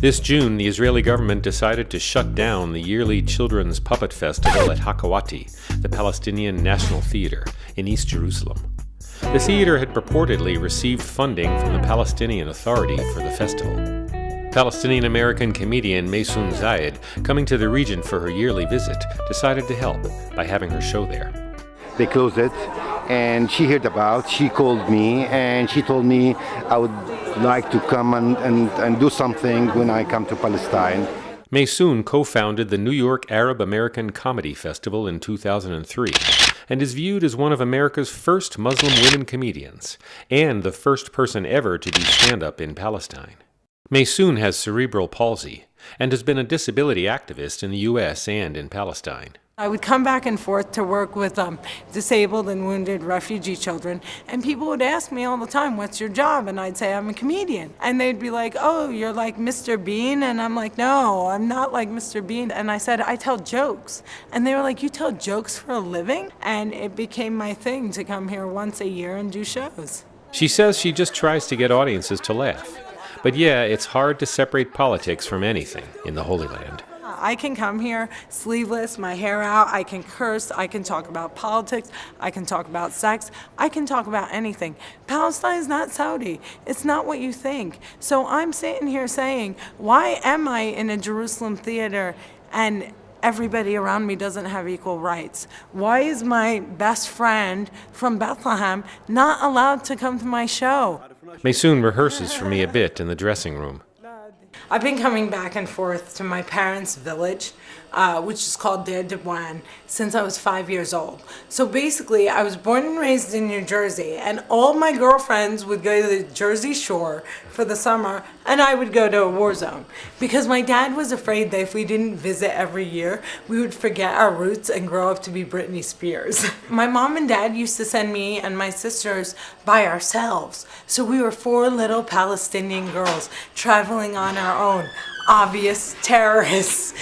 This June, the Israeli government decided to shut down the yearly children's puppet festival at Hakawati, the Palestinian National Theater, in East Jerusalem. The theater had purportedly received funding from the Palestinian Authority for the festival. Palestinian-American comedian Maysoon Zayid, coming to the region for her yearly visit, decided to help by having her show there. They closed it, and she heard about. She called me, and she told me I would like to come and do something when I come to Palestine. Maysoon co-founded the New York Arab American Comedy Festival in 2003 and is viewed as one of America's first Muslim women comedians and the first person ever to do stand-up in Palestine. Maysoon has cerebral palsy and has been a disability activist in the U.S. and in Palestine. I would come back and forth to work with disabled and wounded refugee children, and people would ask me all the time, what's your job? And I'd say, I'm a comedian. And they'd be like, oh, you're like Mr. Bean? And I'm like, no, I'm not like Mr. Bean. And I said, I tell jokes. And they were like, you tell jokes for a living? And it became my thing to come here once a year and do shows. She says she just tries to get audiences to laugh. But yeah, it's hard to separate politics from anything in the Holy Land. I can come here sleeveless, my hair out, I can curse, I can talk about politics, I can talk about sex, I can talk about anything. Palestine is not Saudi. It's not what you think. So I'm sitting here saying, why am I in a Jerusalem theater and everybody around me doesn't have equal rights? Why is my best friend from Bethlehem not allowed to come to my show? Maysoon rehearses for me a bit in the dressing room. I've been coming back and forth to my parents' village, which is called Der Dibwan, since I was 5 years old. So basically, I was born and raised in New Jersey, and all my girlfriends would go to the Jersey Shore for the summer, and I would go to a war zone. Because my dad was afraid that if we didn't visit every year, we would forget our roots and grow up to be Britney Spears. My mom and dad used to send me and my sisters by ourselves. So we were 4 little Palestinian girls traveling on our own, obvious terrorists.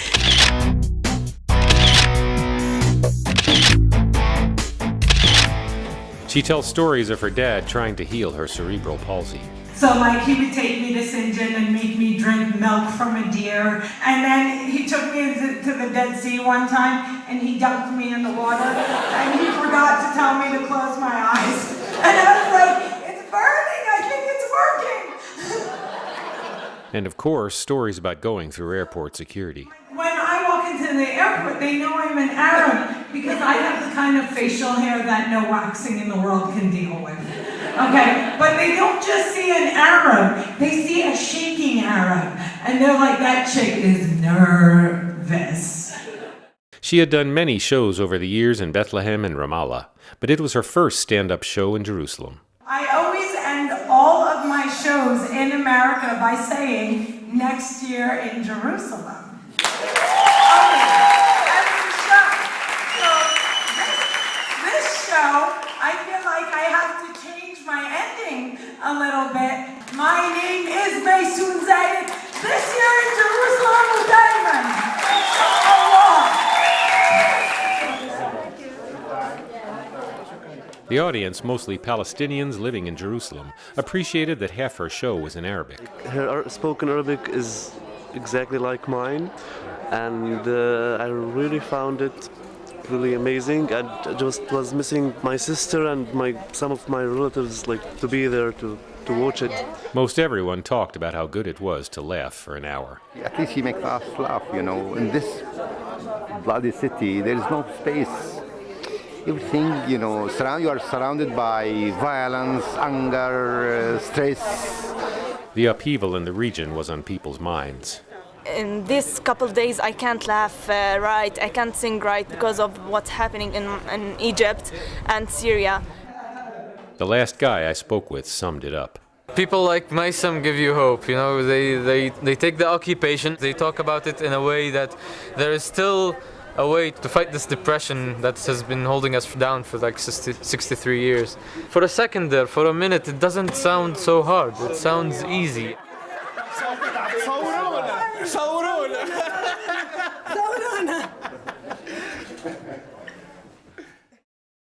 She tells stories of her dad trying to heal her cerebral palsy. So like he would take me to Sinjin and make me drink milk from a deer. And then he took me to the Dead Sea one time and he dunked me in the water. And he forgot to tell me to close my eyes. And I was like, it's burning, I think it's working. And of course, stories about going through airport security. When I walk into the airport, they know I'm an Arab because I have the kind of facial hair that no waxing in the world can deal with. Okay, but they don't just see an Arab, they see a shaking Arab. And they're like, that chick is nervous. She had done many shows over the years in Bethlehem and Ramallah, but it was her first stand-up show in Jerusalem. I always end all of my shows in America by saying, next year in Jerusalem. I feel like I have to change my ending a little bit. My name is Maysoon Zayid. This year in Jerusalem with Diamond. The audience, mostly Palestinians living in Jerusalem, appreciated that half her show was in Arabic. Her spoken Arabic is exactly like mine, and I really found it really amazing. I just was missing my sister and some of my relatives, like, to be there to watch it. Most everyone talked about how good it was to laugh for an hour. At least she makes us laugh, you know. In this bloody city, there is no space. Everything, you know, you are surrounded by violence, anger, stress. The upheaval in the region was on people's minds. In these couple days I can't laugh right, I can't sing right because of what's happening in Egypt and Syria. The last guy I spoke with summed it up. People like Maysoon give you hope, you know, they take the occupation, they talk about it in a way that there is still a way to fight this depression that has been holding us down for like 63 years. For a second there, for a minute, it doesn't sound so hard, it sounds easy.